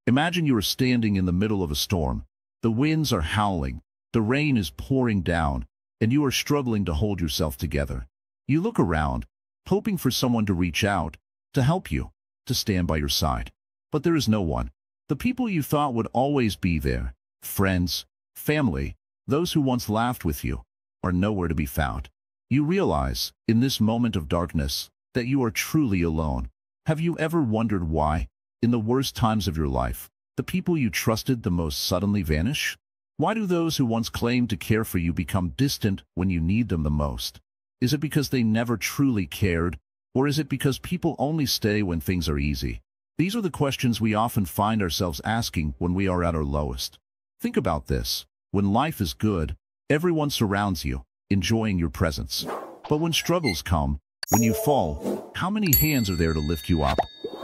Imagine you are standing in the middle of a storm. The winds are howling, the rain is pouring down, and you are struggling to hold yourself together. You look around, hoping for someone to reach out, to help you, to stand by your side. But there is no one. The people you thought would always be there, friends, family, those who once laughed with you, are nowhere to be found. You realize, in this moment of darkness, that you are truly alone. Have you ever wondered why, in the worst times of your life, the people you trusted the most suddenly vanish? Why do those who once claimed to care for you become distant when you need them the most? Is it because they never truly cared, or is it because people only stay when things are easy? These are the questions we often find ourselves asking when we are at our lowest. Think about this. When life is good, everyone surrounds you, enjoying your presence. But when struggles come, when you fall, how many hands are there to lift you up?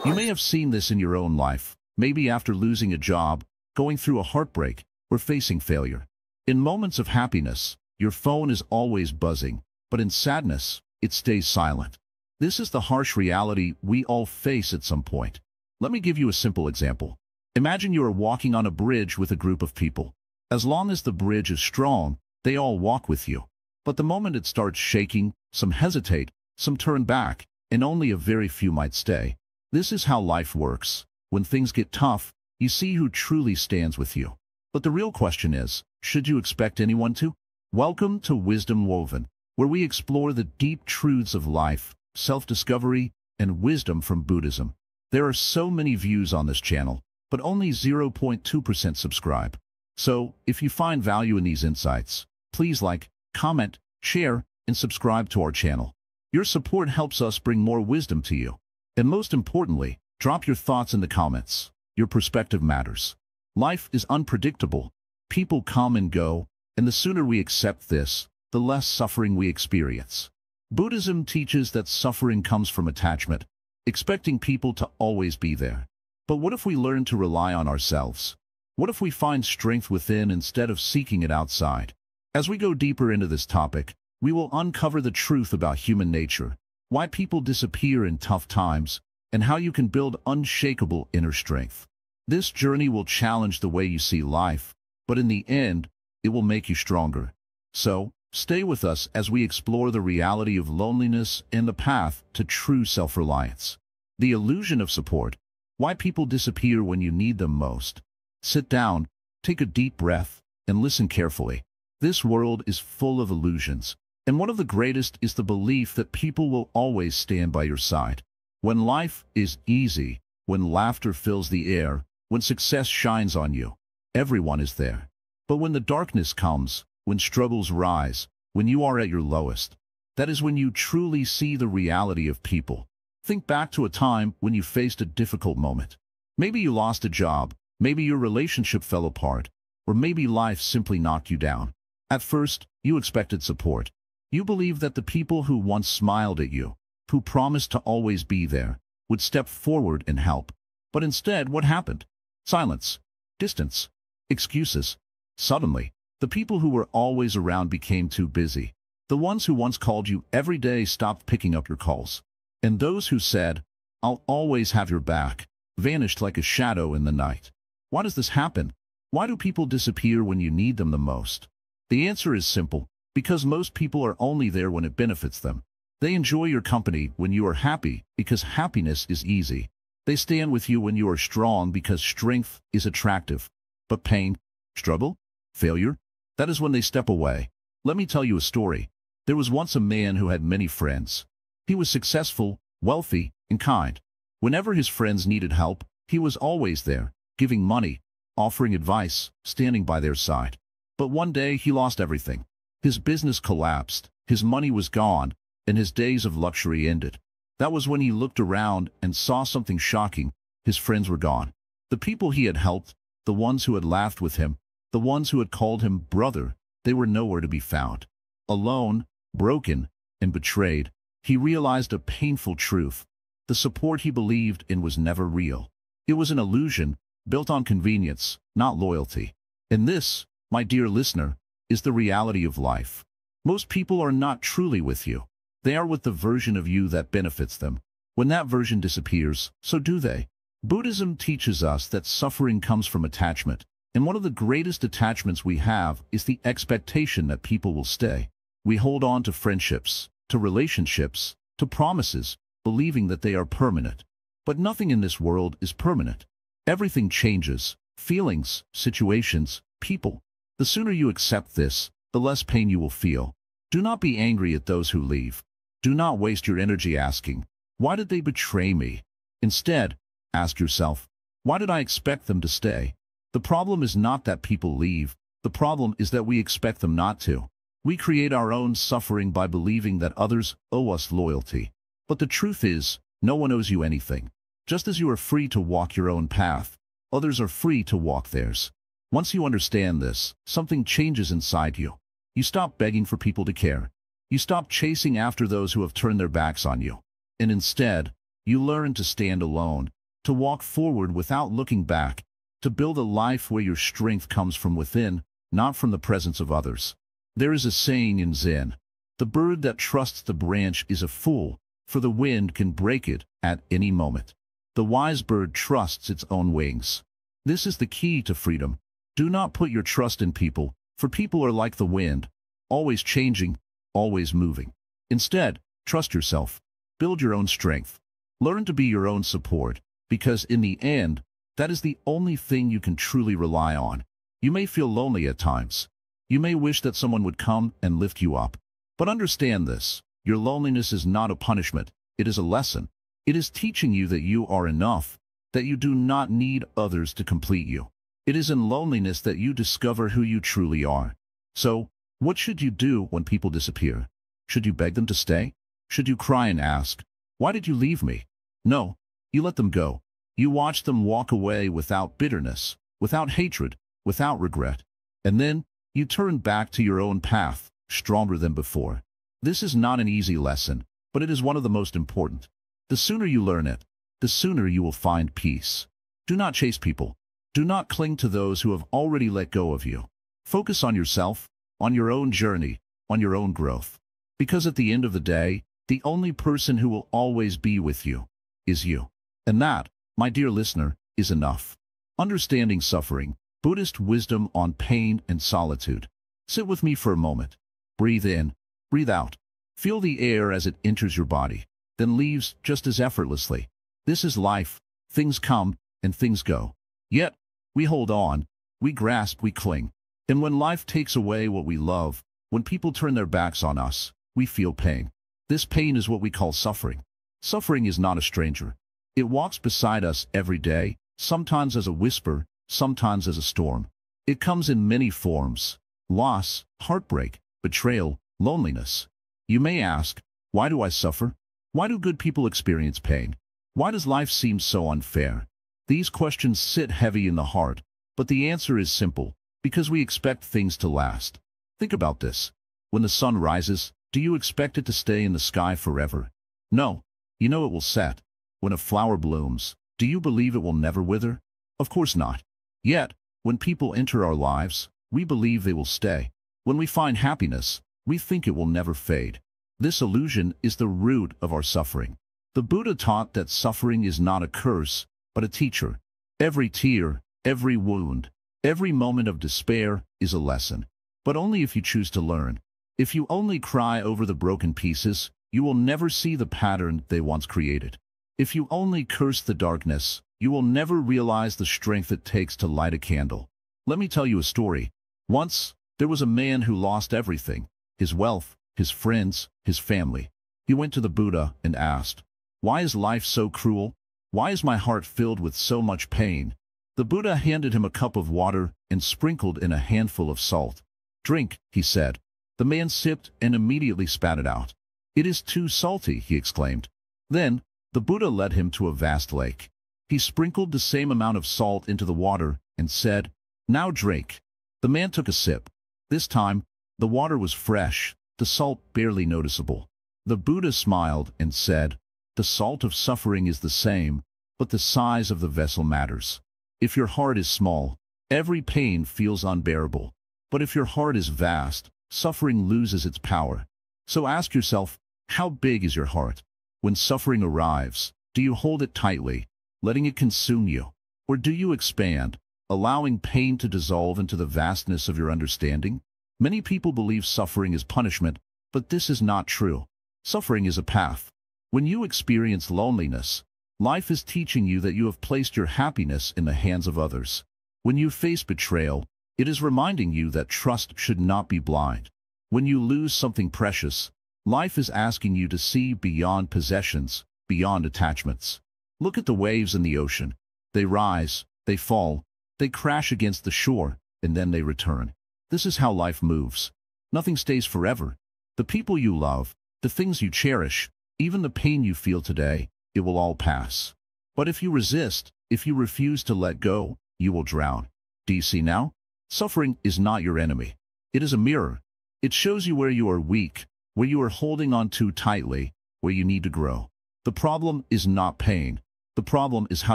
You may have seen this in your own life, maybe after losing a job, going through a heartbreak, or facing failure. In moments of happiness, your phone is always buzzing, but in sadness, it stays silent. This is the harsh reality we all face at some point. Let me give you a simple example. Imagine you are walking on a bridge with a group of people. As long as the bridge is strong, they all walk with you. But the moment it starts shaking, some hesitate, some turn back, and only a very few might stay. This is how life works. When things get tough, you see who truly stands with you. But the real question is, should you expect anyone to? Welcome to Wisdom Woven, where we explore the deep truths of life, self-discovery, and wisdom from Buddhism. There are so many views on this channel, but only 0.2% subscribe. So, if you find value in these insights, please like, comment, share, and subscribe to our channel. Your support helps us bring more wisdom to you. And most importantly, drop your thoughts in the comments. Your perspective matters. Life is unpredictable. People come and go, and the sooner we accept this, the less suffering we experience. Buddhism teaches that suffering comes from attachment, expecting people to always be there. But what if we learn to rely on ourselves? What if we find strength within instead of seeking it outside? As we go deeper into this topic, we will uncover the truth about human nature, why people disappear in tough times, and how you can build unshakable inner strength. This journey will challenge the way you see life, but in the end, it will make you stronger. So, stay with us as we explore the reality of loneliness and the path to true self-reliance. The illusion of support, why people disappear when you need them most. Sit down, take a deep breath, and listen carefully. This world is full of illusions, and one of the greatest is the belief that people will always stand by your side. When life is easy, when laughter fills the air, when success shines on you, everyone is there. But when the darkness comes, when struggles rise, when you are at your lowest, that is when you truly see the reality of people. Think back to a time when you faced a difficult moment. Maybe you lost a job, maybe your relationship fell apart, or maybe life simply knocked you down. At first, you expected support. You believed that the people who once smiled at you, who promised to always be there, would step forward and help. But instead, what happened? Silence, distance, excuses. Suddenly, the people who were always around became too busy. The ones who once called you every day stopped picking up your calls. And those who said, "I'll always have your back," vanished like a shadow in the night. Why does this happen? Why do people disappear when you need them the most? The answer is simple. Because most people are only there when it benefits them. They enjoy your company when you are happy because happiness is easy. They stand with you when you are strong because strength is attractive. But pain, struggle, failure, that is when they step away. Let me tell you a story. There was once a man who had many friends. He was successful, wealthy, and kind. Whenever his friends needed help, he was always there, giving money, offering advice, standing by their side. But one day he lost everything. His business collapsed, his money was gone, and his days of luxury ended. That was when he looked around and saw something shocking. His friends were gone. The people he had helped, the ones who had laughed with him, the ones who had called him brother, they were nowhere to be found. Alone, broken, and betrayed, he realized a painful truth. The support he believed in was never real. It was an illusion, built on convenience, not loyalty. And this, my dear listener, is the reality of life. Most people are not truly with you. They are with the version of you that benefits them. When that version disappears, so do they. Buddhism teaches us that suffering comes from attachment, and one of the greatest attachments we have is the expectation that people will stay. We hold on to friendships, to relationships, to promises, believing that they are permanent. But nothing in this world is permanent. Everything changes, feelings, situations, people. The sooner you accept this, the less pain you will feel. Do not be angry at those who leave. Do not waste your energy asking, "Why did they betray me?" Instead, ask yourself, "Why did I expect them to stay?" The problem is not that people leave. The problem is that we expect them not to. We create our own suffering by believing that others owe us loyalty. But the truth is, no one owes you anything. Just as you are free to walk your own path, others are free to walk theirs. Once you understand this, something changes inside you. You stop begging for people to care. You stop chasing after those who have turned their backs on you. And instead, you learn to stand alone, to walk forward without looking back, to build a life where your strength comes from within, not from the presence of others. There is a saying in Zen, "The bird that trusts the branch is a fool, for the wind can break it at any moment." The wise bird trusts its own wings. This is the key to freedom. Do not put your trust in people, for people are like the wind, always changing, always moving. Instead, trust yourself. Build your own strength. Learn to be your own support, because in the end, that is the only thing you can truly rely on. You may feel lonely at times. You may wish that someone would come and lift you up. But understand this, your loneliness is not a punishment, it is a lesson. It is teaching you that you are enough, that you do not need others to complete you. It is in loneliness that you discover who you truly are. So, what should you do when people disappear? Should you beg them to stay? Should you cry and ask, "Why did you leave me?" No, you let them go. You watch them walk away without bitterness, without hatred, without regret. And then, you turn back to your own path, stronger than before. This is not an easy lesson, but it is one of the most important. The sooner you learn it, the sooner you will find peace. Do not chase people. Do not cling to those who have already let go of you. Focus on yourself, on your own journey, on your own growth. Because at the end of the day, the only person who will always be with you is you. And that, my dear listener, is enough. Understanding suffering, Buddhist wisdom on pain and solitude. Sit with me for a moment. Breathe in, breathe out. Feel the air as it enters your body, then leaves just as effortlessly. This is life. Things come and things go. Yet, we hold on, we grasp, we cling. And when life takes away what we love, when people turn their backs on us, we feel pain. This pain is what we call suffering. Suffering is not a stranger. It walks beside us every day, sometimes as a whisper, sometimes as a storm. It comes in many forms: loss, heartbreak, betrayal, loneliness. You may ask, why do I suffer? Why do good people experience pain? Why does life seem so unfair? These questions sit heavy in the heart, but the answer is simple, because we expect things to last. Think about this. When the sun rises, do you expect it to stay in the sky forever? No, you know it will set. When a flower blooms, do you believe it will never wither? Of course not. Yet, when people enter our lives, we believe they will stay. When we find happiness, we think it will never fade. This illusion is the root of our suffering. The Buddha taught that suffering is not a curse, but a teacher. Every tear, every wound, every moment of despair is a lesson. But only if you choose to learn. If you only cry over the broken pieces, you will never see the pattern they once created. If you only curse the darkness, you will never realize the strength it takes to light a candle. Let me tell you a story. Once, there was a man who lost everything: his wealth, his friends, his family. He went to the Buddha and asked, "Why is life so cruel? Why is my heart filled with so much pain?" The Buddha handed him a cup of water and sprinkled in a handful of salt. "Drink," he said. The man sipped and immediately spat it out. "It is too salty," he exclaimed. Then, the Buddha led him to a vast lake. He sprinkled the same amount of salt into the water and said, "Now drink." The man took a sip. This time, the water was fresh, the salt barely noticeable. The Buddha smiled and said, "The salt of suffering is the same, but the size of the vessel matters. If your heart is small, every pain feels unbearable. But if your heart is vast, suffering loses its power. So ask yourself, how big is your heart? When suffering arrives, do you hold it tightly, letting it consume you? Or do you expand, allowing pain to dissolve into the vastness of your understanding? Many people believe suffering is punishment, but this is not true. Suffering is a path. When you experience loneliness, life is teaching you that you have placed your happiness in the hands of others. When you face betrayal, it is reminding you that trust should not be blind. When you lose something precious, life is asking you to see beyond possessions, beyond attachments. Look at the waves in the ocean. They rise, they fall, they crash against the shore, and then they return. This is how life moves. Nothing stays forever. The people you love, the things you cherish, even the pain you feel today, it will all pass. But if you resist, if you refuse to let go, you will drown. Do you see now? Suffering is not your enemy. It is a mirror. It shows you where you are weak, where you are holding on too tightly, where you need to grow. The problem is not pain. The problem is how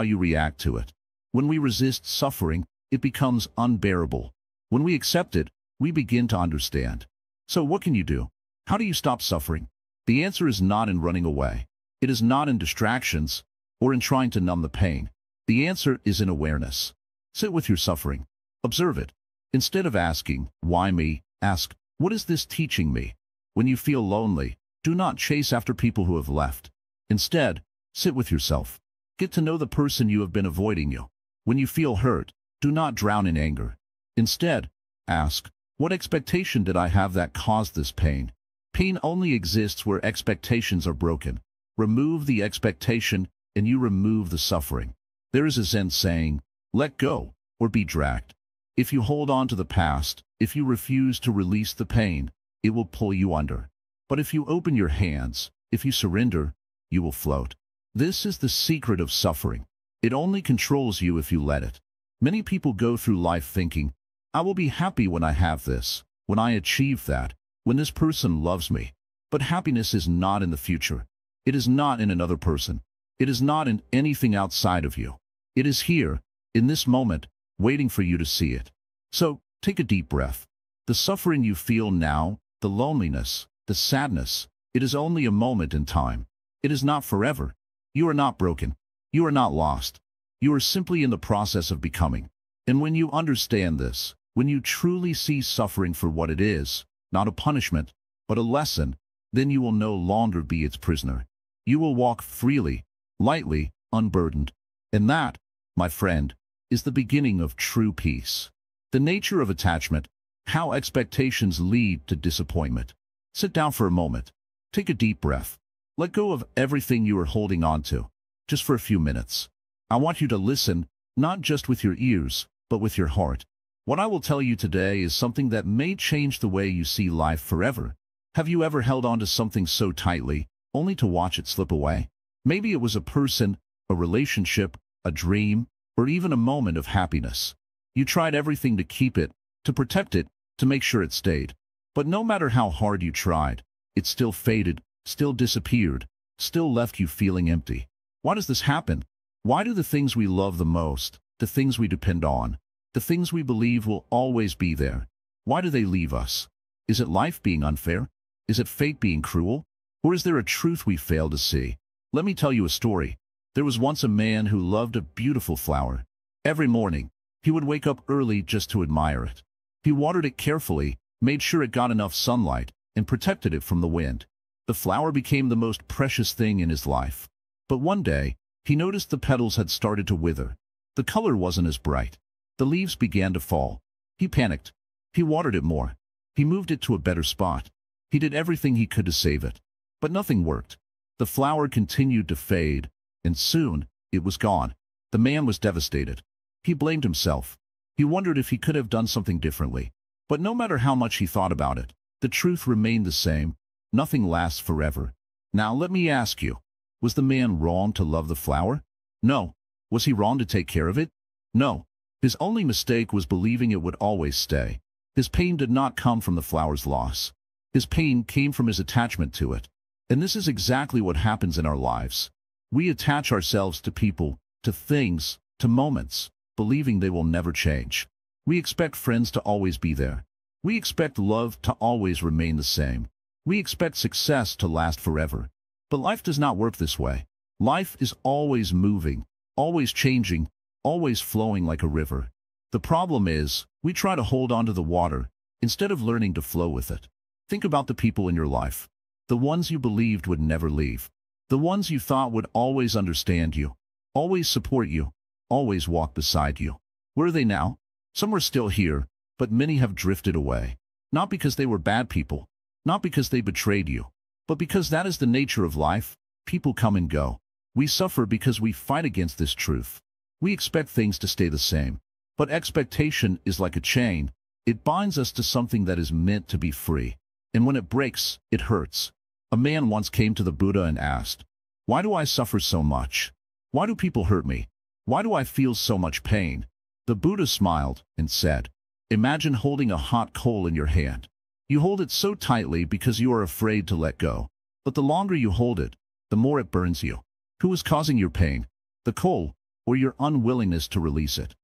you react to it. When we resist suffering, it becomes unbearable. When we accept it, we begin to understand. So what can you do? How do you stop suffering? The answer is not in running away. It is not in distractions or in trying to numb the pain. The answer is in awareness. Sit with your suffering. Observe it. Instead of asking, why me? Ask, what is this teaching me? When you feel lonely, do not chase after people who have left. Instead, sit with yourself. Get to know the person you have been avoiding you. When you feel hurt, do not drown in anger. Instead, ask, what expectation did I have that caused this pain? Pain only exists where expectations are broken. Remove the expectation, and you remove the suffering. There is a Zen saying, let go, or be dragged. If you hold on to the past, if you refuse to release the pain, it will pull you under. But if you open your hands, if you surrender, you will float. This is the secret of suffering. It only controls you if you let it. Many people go through life thinking, I will be happy when I have this, when I achieve that, when this person loves me. But happiness is not in the future. It is not in another person. It is not in anything outside of you. It is here, in this moment, waiting for you to see it. So, take a deep breath. The suffering you feel now, the loneliness, the sadness, it is only a moment in time. It is not forever. You are not broken. You are not lost. You are simply in the process of becoming. And when you understand this, when you truly see suffering for what it is, not a punishment, but a lesson, then you will no longer be its prisoner. You will walk freely, lightly, unburdened. And that, my friend, is the beginning of true peace. The nature of attachment, how expectations lead to disappointment. Sit down for a moment. Take a deep breath. Let go of everything you are holding on to, just for a few minutes. I want you to listen, not just with your ears, but with your heart. What I will tell you today is something that may change the way you see life forever. Have you ever held on to something so tightly, only to watch it slip away? Maybe it was a person, a relationship, a dream, or even a moment of happiness. You tried everything to keep it, to protect it, to make sure it stayed. But no matter how hard you tried, it still faded, still disappeared, still left you feeling empty. Why does this happen? Why do the things we love the most, the things we depend on, the things we believe will always be there, why do they leave us? Is it life being unfair? Is it fate being cruel? Or is there a truth we fail to see? Let me tell you a story. There was once a man who loved a beautiful flower. Every morning, he would wake up early just to admire it. He watered it carefully, made sure it got enough sunlight, and protected it from the wind. The flower became the most precious thing in his life. But one day, he noticed the petals had started to wither. The color wasn't as bright. The leaves began to fall. He panicked. He watered it more. He moved it to a better spot. He did everything he could to save it. But nothing worked. The flower continued to fade, and soon, it was gone. The man was devastated. He blamed himself. He wondered if he could have done something differently. But no matter how much he thought about it, the truth remained the same. Nothing lasts forever. Now let me ask you, was the man wrong to love the flower? No. Was he wrong to take care of it? No. His only mistake was believing it would always stay. His pain did not come from the flower's loss. His pain came from his attachment to it. And this is exactly what happens in our lives. We attach ourselves to people, to things, to moments, believing they will never change. We expect friends to always be there. We expect love to always remain the same. We expect success to last forever. But life does not work this way. Life is always moving, always changing, always flowing like a river. The problem is, we try to hold on to the water instead of learning to flow with it. Think about the people in your life, the ones you believed would never leave, the ones you thought would always understand you, always support you, always walk beside you. Where are they now? Some are still here, but many have drifted away. Not because they were bad people, not because they betrayed you, but because that is the nature of life. People come and go. We suffer because we fight against this truth. We expect things to stay the same. But expectation is like a chain. It binds us to something that is meant to be free. And when it breaks, it hurts. A man once came to the Buddha and asked, "Why do I suffer so much? Why do people hurt me? Why do I feel so much pain?" The Buddha smiled and said, "Imagine holding a hot coal in your hand. You hold it so tightly because you are afraid to let go. But the longer you hold it, the more it burns you. Who is causing your pain? The coal, or your unwillingness to release it?"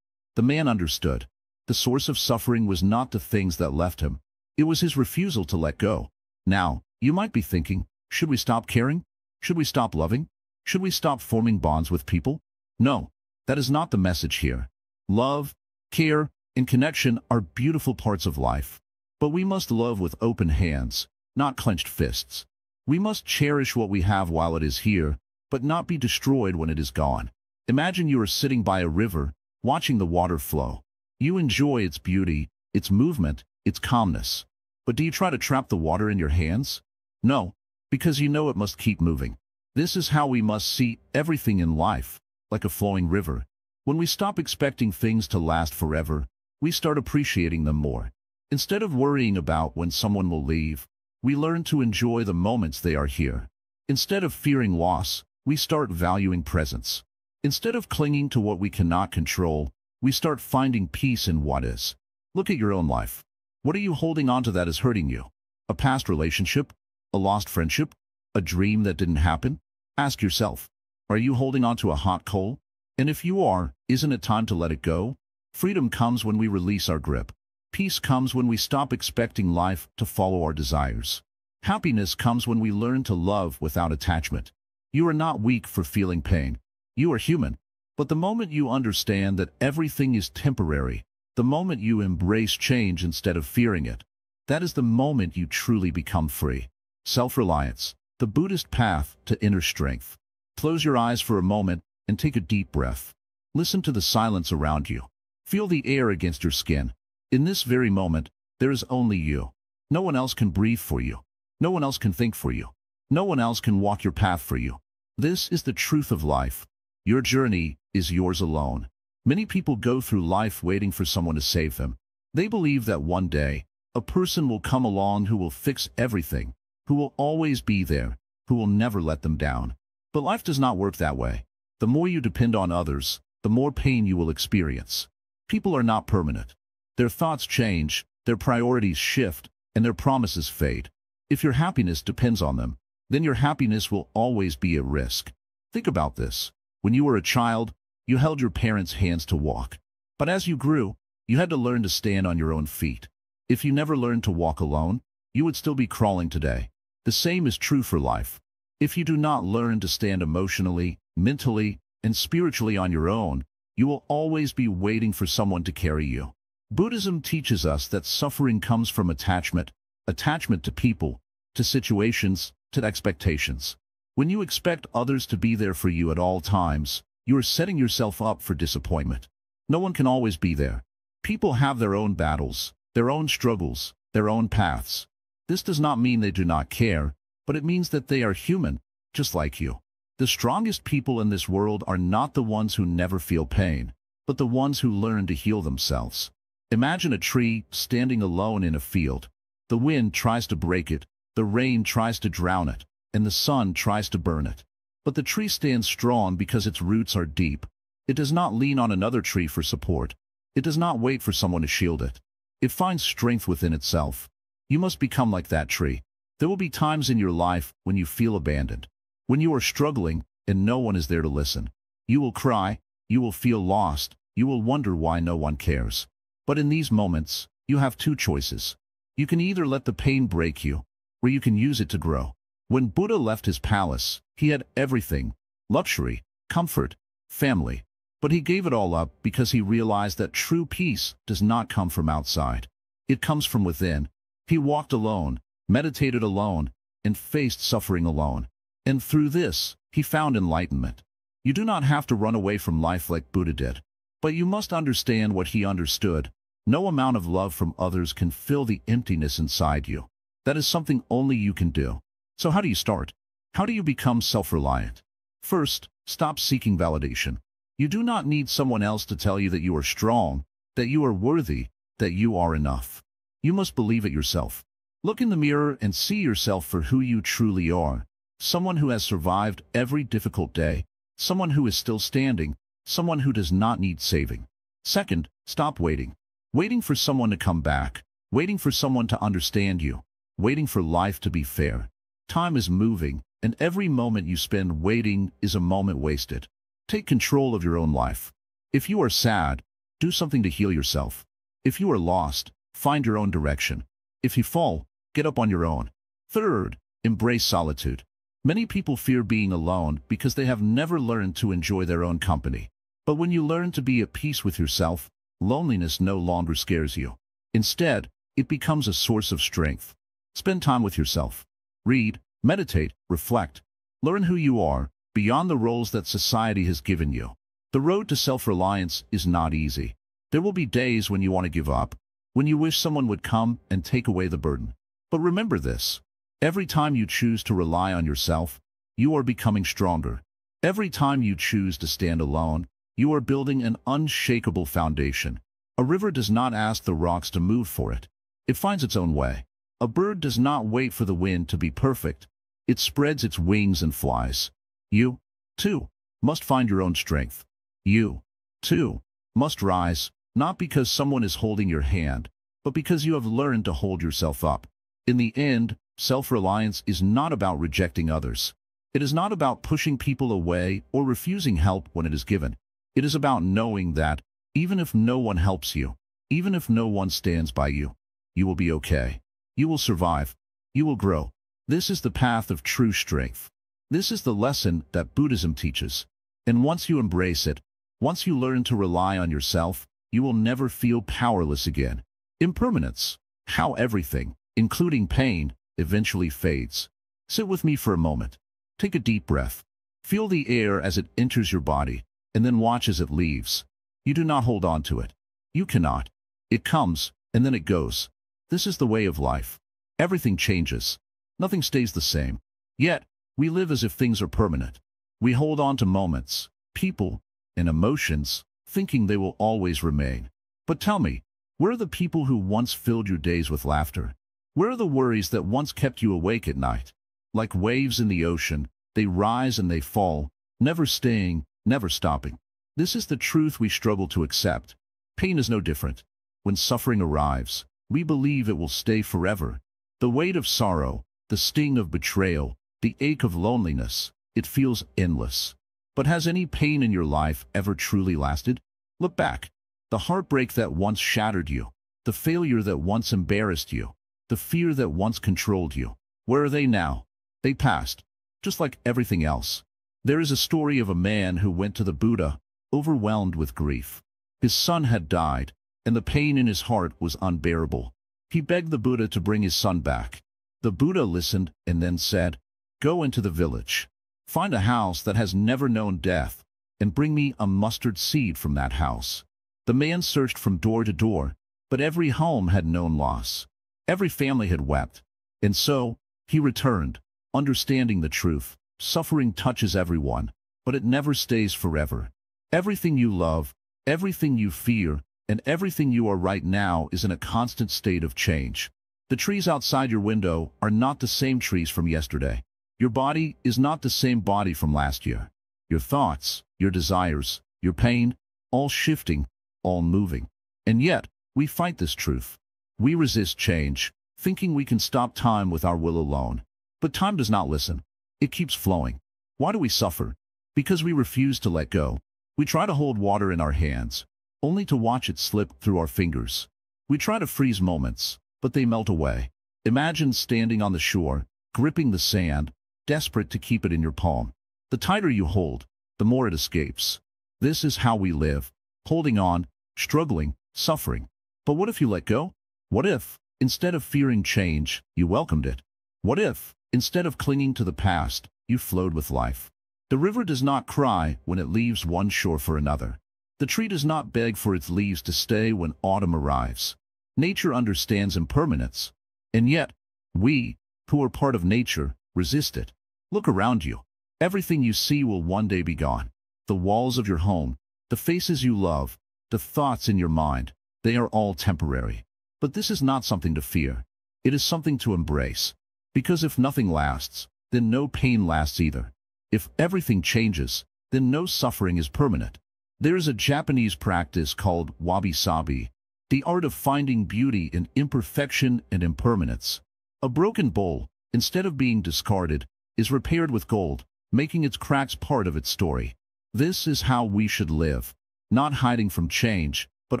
The man understood. The source of suffering was not the things that left him. It was his refusal to let go. Now, you might be thinking, should we stop caring? Should we stop loving? Should we stop forming bonds with people? No, that is not the message here. Love, care, and connection are beautiful parts of life. But we must love with open hands, not clenched fists. We must cherish what we have while it is here, but not be destroyed when it is gone. Imagine you are sitting by a river, watching the water flow. You enjoy its beauty, its movement, its calmness. But do you try to trap the water in your hands? No, because you know it must keep moving. This is how we must see everything in life, like a flowing river. When we stop expecting things to last forever, we start appreciating them more. Instead of worrying about when someone will leave, we learn to enjoy the moments they are here. Instead of fearing loss, we start valuing presence. Instead of clinging to what we cannot control, we start finding peace in what is. Look at your own life. What are you holding on to that is hurting you? A past relationship? A lost friendship? A dream that didn't happen? Ask yourself, are you holding on to a hot coal? And if you are, isn't it time to let it go? Freedom comes when we release our grip. Peace comes when we stop expecting life to follow our desires. Happiness comes when we learn to love without attachment. You are not weak for feeling pain. You are human. But the moment you understand that everything is temporary, the moment you embrace change instead of fearing it, that is the moment you truly become free. Self-reliance, the Buddhist path to inner strength. Close your eyes for a moment and take a deep breath. Listen to the silence around you. Feel the air against your skin. In this very moment, there is only you. No one else can breathe for you. No one else can think for you. No one else can walk your path for you. This is the truth of life. Your journey is yours alone. Many people go through life waiting for someone to save them. They believe that one day, a person will come along who will fix everything, who will always be there, who will never let them down. But life does not work that way. The more you depend on others, the more pain you will experience. People are not permanent. Their thoughts change, their priorities shift, and their promises fade. If your happiness depends on them, then your happiness will always be at risk. Think about this. When you were a child, you held your parents' hands to walk. But as you grew, you had to learn to stand on your own feet. If you never learned to walk alone, you would still be crawling today. The same is true for life. If you do not learn to stand emotionally, mentally, and spiritually on your own, you will always be waiting for someone to carry you. Buddhism teaches us that suffering comes from attachment to people, to situations, to expectations. When you expect others to be there for you at all times, you are setting yourself up for disappointment. No one can always be there. People have their own battles, their own struggles, their own paths. This does not mean they do not care, but it means that they are human, just like you. The strongest people in this world are not the ones who never feel pain, but the ones who learn to heal themselves. Imagine a tree standing alone in a field. The wind tries to break it, the rain tries to drown it, and the sun tries to burn it. But the tree stands strong because its roots are deep. It does not lean on another tree for support. It does not wait for someone to shield it. It finds strength within itself. You must become like that tree. There will be times in your life when you feel abandoned, when you are struggling and no one is there to listen. You will cry, you will feel lost, you will wonder why no one cares. But in these moments, you have two choices. You can either let the pain break you, or you can use it to grow. When Buddha left his palace, he had everything: luxury, comfort, family, But he gave it all up because he realized that true peace does not come from outside. It comes from within. He walked alone, meditated alone, and faced suffering alone. And through this, he found enlightenment. You do not have to run away from life like Buddha did. But you must understand what he understood. No amount of love from others can fill the emptiness inside you. That is something only you can do. So how do you start? How do you become self-reliant? First, stop seeking validation. You do not need someone else to tell you that you are strong, that you are worthy, that you are enough. You must believe it yourself. Look in the mirror and see yourself for who you truly are. Someone who has survived every difficult day. Someone who is still standing. Someone who does not need saving. Second, stop waiting. Waiting for someone to come back. Waiting for someone to understand you. Waiting for life to be fair. Time is moving, and every moment you spend waiting is a moment wasted. Take control of your own life. If you are sad, do something to heal yourself. If you are lost, find your own direction. If you fall, get up on your own. Third, embrace solitude. Many people fear being alone because they have never learned to enjoy their own company. But when you learn to be at peace with yourself, loneliness no longer scares you. Instead, it becomes a source of strength. Spend time with yourself. Read, meditate, reflect. Learn who you are, beyond the roles that society has given you. The road to self-reliance is not easy. There will be days when you want to give up, when you wish someone would come and take away the burden. But remember this. Every time you choose to rely on yourself, you are becoming stronger. Every time you choose to stand alone, you are building an unshakable foundation. A river does not ask the rocks to move for it. It finds its own way. A bird does not wait for the wind to be perfect. It spreads its wings and flies. You, too, must find your own strength. You, too, must rise, not because someone is holding your hand, but because you have learned to hold yourself up. In the end, self-reliance is not about rejecting others. It is not about pushing people away or refusing help when it is given. It is about knowing that, even if no one helps you, even if no one stands by you, you will be okay. You will survive. You will grow. This is the path of true strength. This is the lesson that Buddhism teaches. And once you embrace it, once you learn to rely on yourself, you will never feel powerless again. Impermanence, how everything, including pain, eventually fades. Sit with me for a moment. Take a deep breath. Feel the air as it enters your body, and then watch as it leaves. You do not hold on to it. You cannot. It comes, and then it goes. This is the way of life. Everything changes. Nothing stays the same. Yet, we live as if things are permanent. We hold on to moments, people, and emotions, thinking they will always remain. But tell me, where are the people who once filled your days with laughter? Where are the worries that once kept you awake at night? Like waves in the ocean, they rise and they fall, never staying, never stopping. This is the truth we struggle to accept. Pain is no different. When suffering arrives, we believe it will stay forever. The weight of sorrow, the sting of betrayal, the ache of loneliness, it feels endless. But has any pain in your life ever truly lasted? Look back. The heartbreak that once shattered you, the failure that once embarrassed you, the fear that once controlled you. Where are they now? They passed, just like everything else. There is a story of a man who went to the Buddha, overwhelmed with grief. His son had died, and the pain in his heart was unbearable. He begged the Buddha to bring his son back. The Buddha listened and then said, "Go into the village. Find a house that has never known death, and bring me a mustard seed from that house." The man searched from door to door, but every home had known loss. Every family had wept. And so, he returned, understanding the truth. Suffering touches everyone, but it never stays forever. Everything you love, everything you fear, and everything you are right now is in a constant state of change. The trees outside your window are not the same trees from yesterday. Your body is not the same body from last year. Your thoughts, your desires, your pain, all shifting, all moving. And yet, we fight this truth. We resist change, thinking we can stop time with our will alone. But time does not listen. It keeps flowing. Why do we suffer? Because we refuse to let go. We try to hold water in our hands, only to watch it slip through our fingers. We try to freeze moments, but they melt away. Imagine standing on the shore, gripping the sand, desperate to keep it in your palm. The tighter you hold, the more it escapes. This is how we live, holding on, struggling, suffering. But what if you let go? What if, instead of fearing change, you welcomed it? What if, instead of clinging to the past, you flowed with life? The river does not cry when it leaves one shore for another. The tree does not beg for its leaves to stay when autumn arrives. Nature understands impermanence, and yet, we, who are part of nature, resist it. Look around you. Everything you see will one day be gone. The walls of your home, the faces you love, the thoughts in your mind, they are all temporary. But this is not something to fear. It is something to embrace. Because if nothing lasts, then no pain lasts either. If everything changes, then no suffering is permanent. There is a Japanese practice called wabi-sabi, the art of finding beauty in imperfection and impermanence. A broken bowl, instead of being discarded, is repaired with gold, making its cracks part of its story. This is how we should live, not hiding from change, but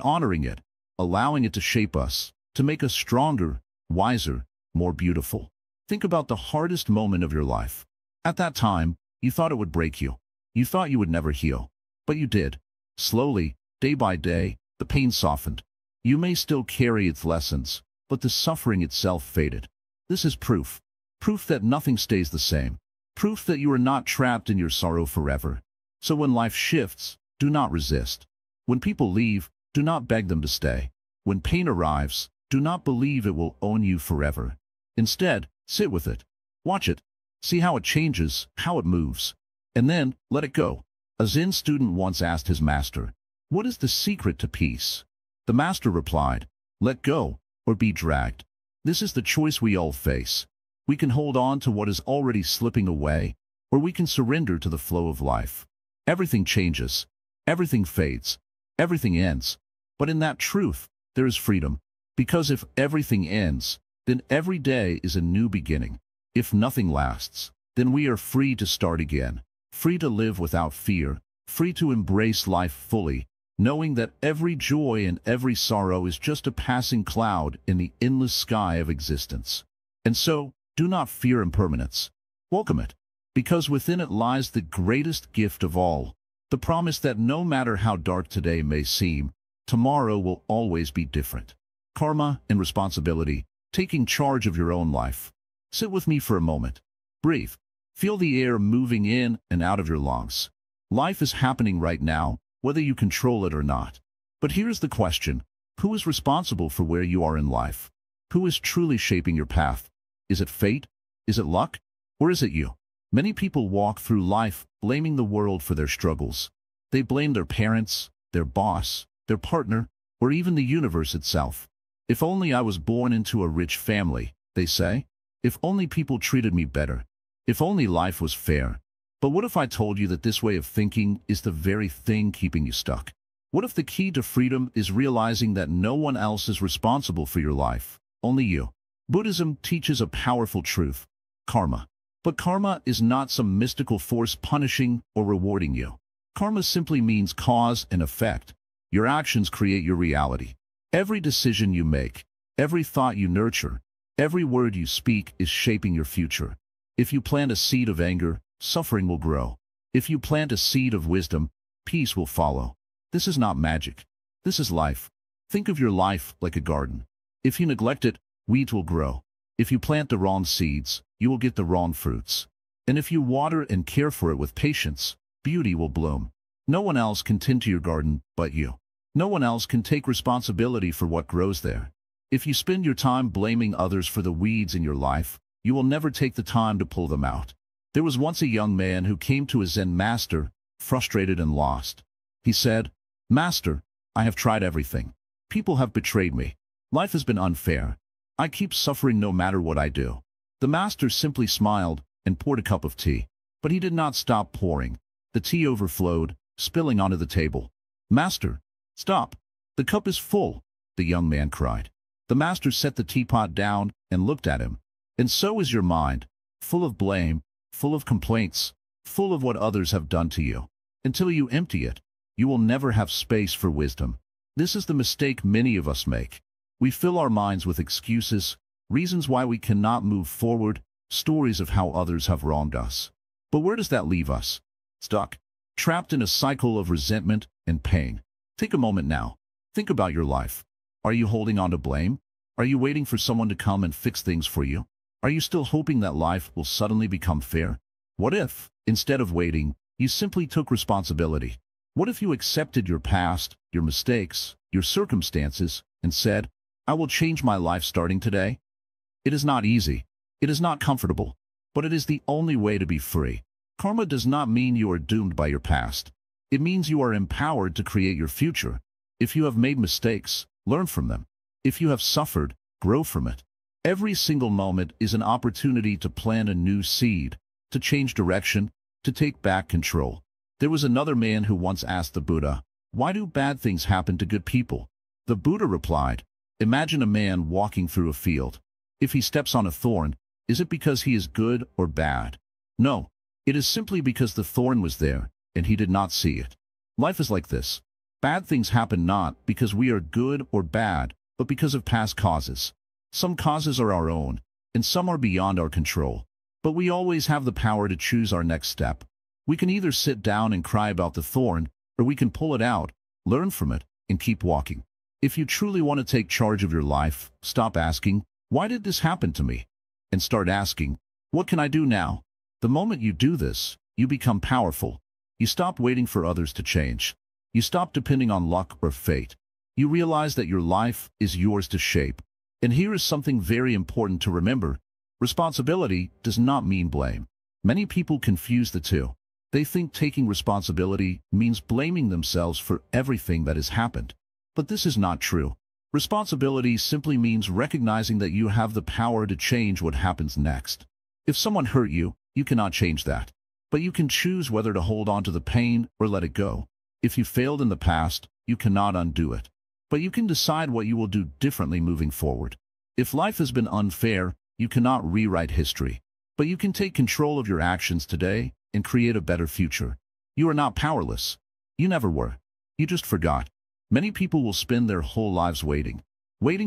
honoring it, allowing it to shape us, to make us stronger, wiser, more beautiful. Think about the hardest moment of your life. At that time, you thought it would break you. You thought you would never heal. But you did. Slowly, day by day, the pain softened. You may still carry its lessons, but the suffering itself faded. This is proof. Proof that nothing stays the same. Proof that you are not trapped in your sorrow forever. So when life shifts, do not resist. When people leave, do not beg them to stay. When pain arrives, do not believe it will own you forever. Instead, sit with it. Watch it. See how it changes, how it moves. And then, let it go. A Zen student once asked his master, "What is the secret to peace?" The master replied, "Let go, or be dragged." This is the choice we all face. We can hold on to what is already slipping away, or we can surrender to the flow of life. Everything changes. Everything fades. Everything ends. But in that truth, there is freedom. Because if everything ends, then every day is a new beginning. If nothing lasts, then we are free to start again. Free to live without fear, free to embrace life fully, knowing that every joy and every sorrow is just a passing cloud in the endless sky of existence. And so, do not fear impermanence. Welcome it, because within it lies the greatest gift of all, the promise that no matter how dark today may seem, tomorrow will always be different. Karma and responsibility, taking charge of your own life. Sit with me for a moment. Breathe. Feel the air moving in and out of your lungs. Life is happening right now, whether you control it or not. But here's the question. Who is responsible for where you are in life? Who is truly shaping your path? Is it fate? Is it luck? Or is it you? Many people walk through life blaming the world for their struggles. They blame their parents, their boss, their partner, or even the universe itself. If only I was born into a rich family, they say. If only people treated me better. If only life was fair. But what if I told you that this way of thinking is the very thing keeping you stuck? What if the key to freedom is realizing that no one else is responsible for your life, only you? Buddhism teaches a powerful truth: karma. But karma is not some mystical force punishing or rewarding you. Karma simply means cause and effect. Your actions create your reality. Every decision you make, every thought you nurture, every word you speak is shaping your future. If you plant a seed of anger, suffering will grow. If you plant a seed of wisdom, peace will follow. This is not magic. This is life. Think of your life like a garden. If you neglect it, weeds will grow. If you plant the wrong seeds, you will get the wrong fruits. And if you water and care for it with patience, beauty will bloom. No one else can tend to your garden but you. No one else can take responsibility for what grows there. If you spend your time blaming others for the weeds in your life, you will never take the time to pull them out. There was once a young man who came to his Zen master, frustrated and lost. He said, "Master, I have tried everything. People have betrayed me. Life has been unfair. I keep suffering no matter what I do." The master simply smiled and poured a cup of tea. But he did not stop pouring. The tea overflowed, spilling onto the table. "Master, stop. The cup is full," the young man cried. The master set the teapot down and looked at him. "And so is your mind, full of blame, full of complaints, full of what others have done to you. Until you empty it, you will never have space for wisdom." This is the mistake many of us make. We fill our minds with excuses, reasons why we cannot move forward, stories of how others have wronged us. But where does that leave us? Stuck. trapped in a cycle of resentment and pain. Take a moment now. Think about your life. Are you holding on to blame? Are you waiting for someone to come and fix things for you? Are you still hoping that life will suddenly become fair? What if, instead of waiting, you simply took responsibility? What if you accepted your past, your mistakes, your circumstances, and said, I will change my life starting today? It is not easy. It is not comfortable. But it is the only way to be free. Karma does not mean you are doomed by your past. It means you are empowered to create your future. If you have made mistakes, learn from them. If you have suffered, grow from it. Every single moment is an opportunity to plant a new seed, to change direction, to take back control. There was another man who once asked the Buddha, why do bad things happen to good people? The Buddha replied, imagine a man walking through a field. If he steps on a thorn, is it because he is good or bad? No, it is simply because the thorn was there, and he did not see it. Life is like this. Bad things happen not because we are good or bad, but because of past causes. Some causes are our own, and some are beyond our control. But we always have the power to choose our next step. We can either sit down and cry about the thorn, or we can pull it out, learn from it, and keep walking. If you truly want to take charge of your life, stop asking, why did this happen to me? And start asking, what can I do now? The moment you do this, you become powerful. You stop waiting for others to change. You stop depending on luck or fate. You realize that your life is yours to shape. And here is something very important to remember. Responsibility does not mean blame. Many people confuse the two. They think taking responsibility means blaming themselves for everything that has happened. But this is not true. Responsibility simply means recognizing that you have the power to change what happens next. If someone hurt you, you cannot change that. But you can choose whether to hold on to the pain or let it go. If you failed in the past, you cannot undo it. But you can decide what you will do differently moving forward. If life has been unfair, you cannot rewrite history. But you can take control of your actions today and create a better future. You are not powerless. You never were. You just forgot. Many people will spend their whole lives waiting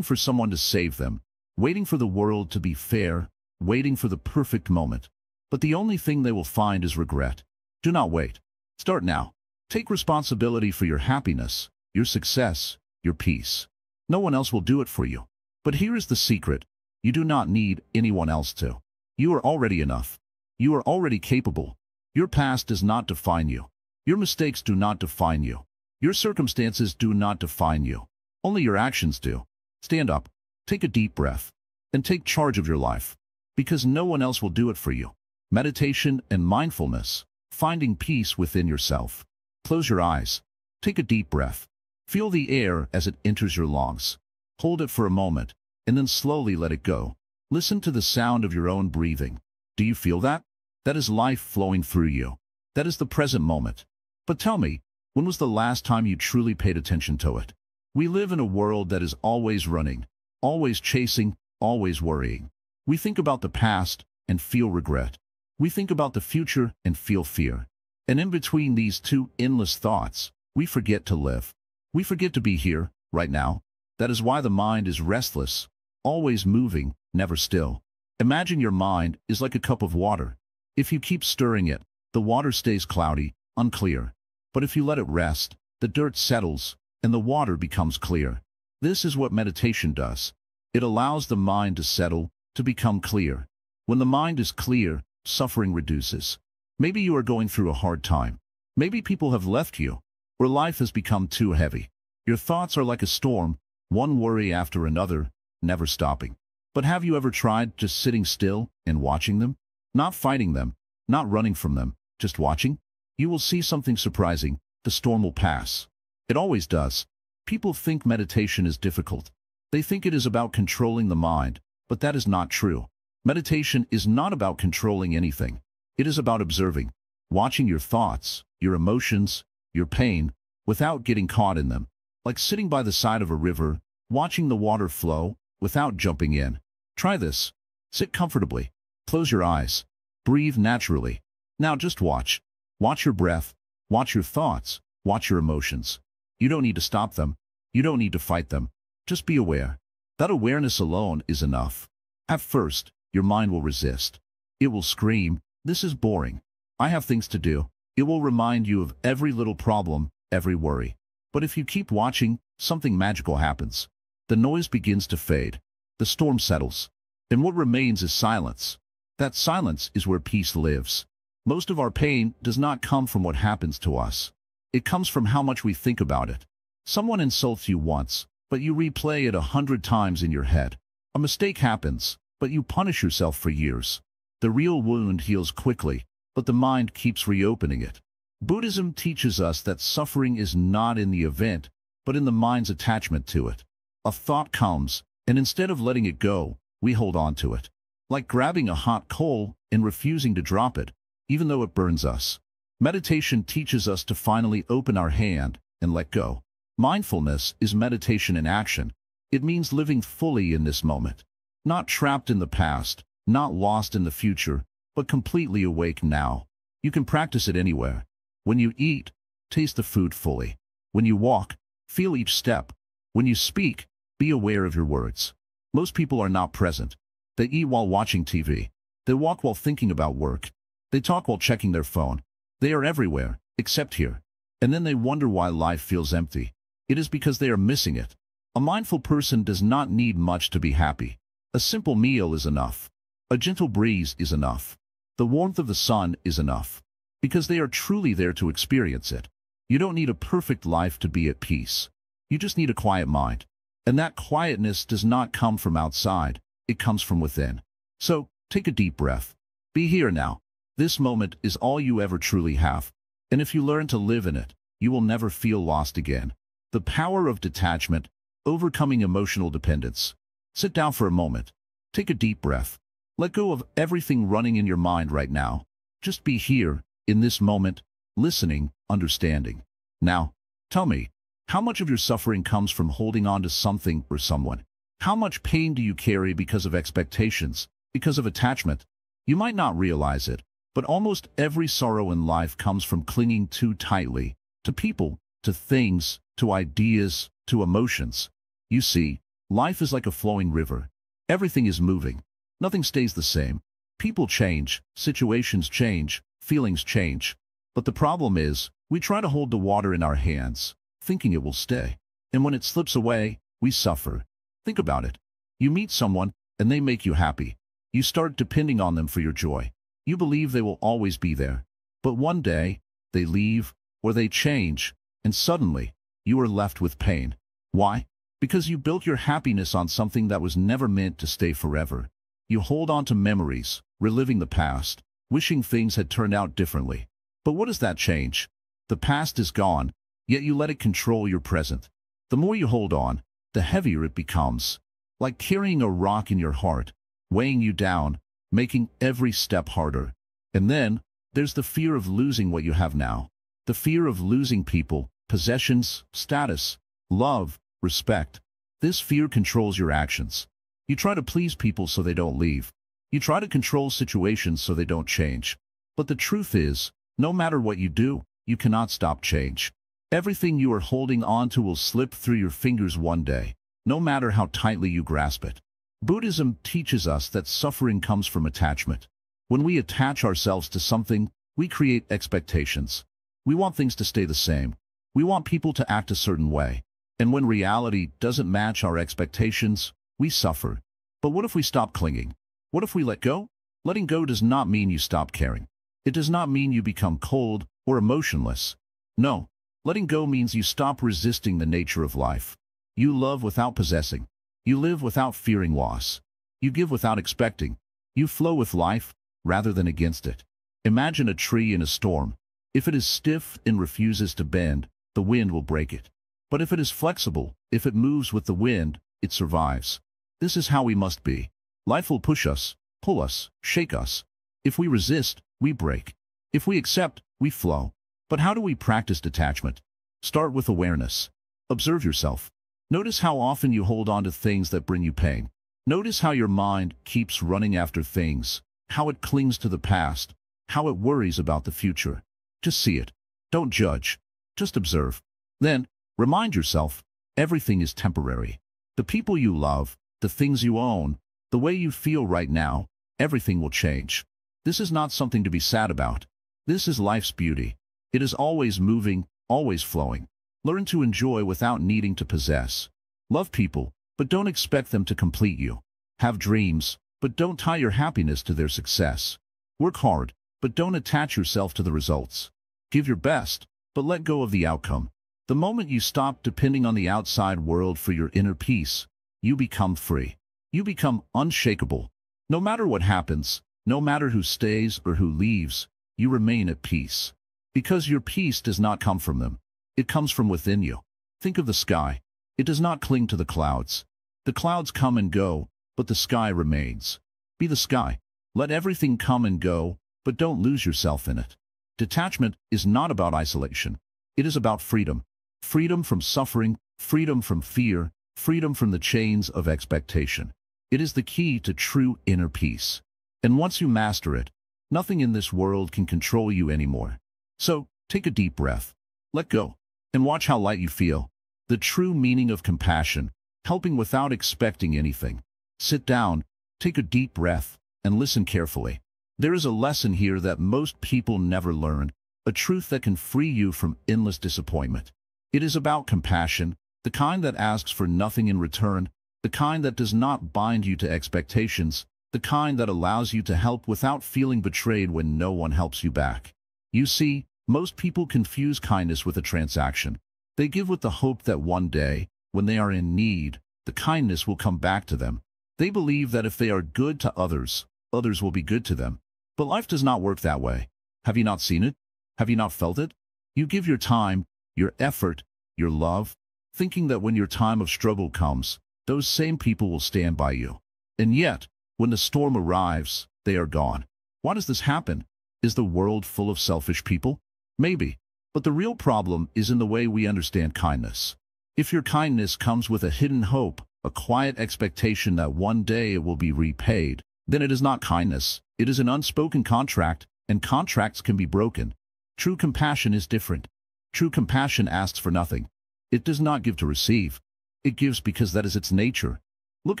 for someone to save them, waiting for the world to be fair, waiting for the perfect moment. But the only thing they will find is regret. Do not wait. Start now. Take responsibility for your happiness, your success, your peace. No one else will do it for you. But here is the secret. You do not need anyone else to. You are already enough. You are already capable. Your past does not define you. Your mistakes do not define you. Your circumstances do not define you. Only your actions do. Stand up, take a deep breath, and take charge of your life. Because no one else will do it for you. Meditation and mindfulness, finding peace within yourself. Close your eyes. Take a deep breath. Feel the air as it enters your lungs. Hold it for a moment, and then slowly let it go. Listen to the sound of your own breathing. Do you feel that? That is life flowing through you. That is the present moment. But tell me, when was the last time you truly paid attention to it? We live in a world that is always running, always chasing, always worrying. We think about the past and feel regret. We think about the future and feel fear. And in between these two endless thoughts, we forget to live. We forget to be here, right now. That is why the mind is restless, always moving, never still. Imagine your mind is like a cup of water. If you keep stirring it, the water stays cloudy, unclear. But if you let it rest, the dirt settles, and the water becomes clear. This is what meditation does. It allows the mind to settle, to become clear. When the mind is clear, suffering reduces. Maybe you are going through a hard time. Maybe people have left you, or life has become too heavy. Your thoughts are like a storm, one worry after another, never stopping. But have you ever tried just sitting still and watching them? Not fighting them, not running from them, just watching? You will see something surprising. The storm will pass. It always does. People think meditation is difficult. They think it is about controlling the mind, but that is not true. Meditation is not about controlling anything. It is about observing, watching your thoughts, your emotions, your pain, without getting caught in them. Like sitting by the side of a river, watching the water flow, without jumping in. Try this. Sit comfortably. Close your eyes. Breathe naturally. Now just watch. Watch your breath. Watch your thoughts. Watch your emotions. You don't need to stop them. You don't need to fight them. Just be aware. That awareness alone is enough. At first, your mind will resist. It will scream, "This is boring. I have things to do." It will remind you of every little problem, every worry. But if you keep watching, something magical happens. The noise begins to fade. The storm settles. And what remains is silence. That silence is where peace lives. Most of our pain does not come from what happens to us. It comes from how much we think about it. Someone insults you once, but you replay it 100 times in your head. A mistake happens, but you punish yourself for years. The real wound heals quickly, but the mind keeps reopening it. Buddhism teaches us that suffering is not in the event, but in the mind's attachment to it. A thought comes, and instead of letting it go, we hold on to it. Like grabbing a hot coal and refusing to drop it, even though it burns us. Meditation teaches us to finally open our hand and let go. Mindfulness is meditation in action. It means living fully in this moment. Not trapped in the past, not lost in the future, but completely awake now. You can practice it anywhere. When you eat, taste the food fully. When you walk, feel each step. When you speak, be aware of your words. Most people are not present. They eat while watching TV. They walk while thinking about work. They talk while checking their phone. They are everywhere, except here. And then they wonder why life feels empty. It is because they are missing it. A mindful person does not need much to be happy. A simple meal is enough. A gentle breeze is enough. The warmth of the sun is enough. Because they are truly there to experience it. You don't need a perfect life to be at peace. You just need a quiet mind. And that quietness does not come from outside. It comes from within. So, take a deep breath. Be here now. This moment is all you ever truly have. And if you learn to live in it, you will never feel lost again. The power of detachment, overcoming emotional dependence. Sit down for a moment. Take a deep breath. Let go of everything running in your mind right now. Just be here, in this moment, listening, understanding. Now, tell me, how much of your suffering comes from holding on to something or someone? How much pain do you carry because of expectations, because of attachment? You might not realize it, but almost every sorrow in life comes from clinging too tightly to people, to things, to ideas, to emotions. You see, life is like a flowing river. Everything is moving. Nothing stays the same. People change, situations change, feelings change. But the problem is, we try to hold the water in our hands, thinking it will stay. And when it slips away, we suffer. Think about it. You meet someone, and they make you happy. You start depending on them for your joy. You believe they will always be there. But one day, they leave, or they change, and suddenly, you are left with pain. Why? Because you built your happiness on something that was never meant to stay forever. You hold on to memories, reliving the past, wishing things had turned out differently. But what does that change? The past is gone, yet you let it control your present. The more you hold on, the heavier it becomes. Like carrying a rock in your heart, weighing you down, making every step harder. And then, there's the fear of losing what you have now. The fear of losing people, possessions, status, love, respect. This fear controls your actions. You try to please people so they don't leave. You try to control situations so they don't change. But the truth is, no matter what you do, you cannot stop change. Everything you are holding on to will slip through your fingers one day, no matter how tightly you grasp it. Buddhism teaches us that suffering comes from attachment. When we attach ourselves to something, we create expectations. We want things to stay the same. We want people to act a certain way. And when reality doesn't match our expectations, we suffer. But what if we stop clinging? What if we let go? Letting go does not mean you stop caring. It does not mean you become cold or emotionless. No, letting go means you stop resisting the nature of life. You love without possessing. You live without fearing loss. You give without expecting. You flow with life, rather than against it. Imagine a tree in a storm. If it is stiff and refuses to bend, the wind will break it. But if it is flexible, if it moves with the wind, it survives. This is how we must be. Life will push us, pull us, shake us. If we resist, we break. If we accept, we flow. But how do we practice detachment? Start with awareness. Observe yourself. Notice how often you hold on to things that bring you pain. Notice how your mind keeps running after things, how it clings to the past, how it worries about the future. Just see it. Don't judge. Just observe. Then, remind yourself, everything is temporary. The people you love, the things you own, the way you feel right now, everything will change. This is not something to be sad about. This is life's beauty. It is always moving, always flowing. Learn to enjoy without needing to possess. Love people, but don't expect them to complete you. Have dreams, but don't tie your happiness to their success. Work hard, but don't attach yourself to the results. Give your best, but let go of the outcome. The moment you stop depending on the outside world for your inner peace, you become free. You become unshakable. No matter what happens, no matter who stays or who leaves, you remain at peace. Because your peace does not come from them. It comes from within you. Think of the sky. It does not cling to the clouds. The clouds come and go, but the sky remains. Be the sky. Let everything come and go, but don't lose yourself in it. Detachment is not about isolation. It is about freedom. Freedom from suffering, freedom from fear, freedom from the chains of expectation. It is the key to true inner peace. And once you master it, nothing in this world can control you anymore. So, take a deep breath. Let go, and watch how light you feel. The true meaning of compassion, helping without expecting anything. Sit down, take a deep breath, and listen carefully. There is a lesson here that most people never learn, a truth that can free you from endless disappointment. It is about compassion, the kind that asks for nothing in return, the kind that does not bind you to expectations, the kind that allows you to help without feeling betrayed when no one helps you back. You see, most people confuse kindness with a transaction. They give with the hope that one day, when they are in need, the kindness will come back to them. They believe that if they are good to others, others will be good to them. But life does not work that way. Have you not seen it? Have you not felt it? You give your time, your effort, your love, thinking that when your time of struggle comes, those same people will stand by you. And yet, when the storm arrives, they are gone. Why does this happen? Is the world full of selfish people? Maybe. But the real problem is in the way we understand kindness. If your kindness comes with a hidden hope, a quiet expectation that one day it will be repaid, then it is not kindness. It is an unspoken contract, and contracts can be broken. True compassion is different. True compassion asks for nothing. It does not give to receive. It gives because that is its nature. Look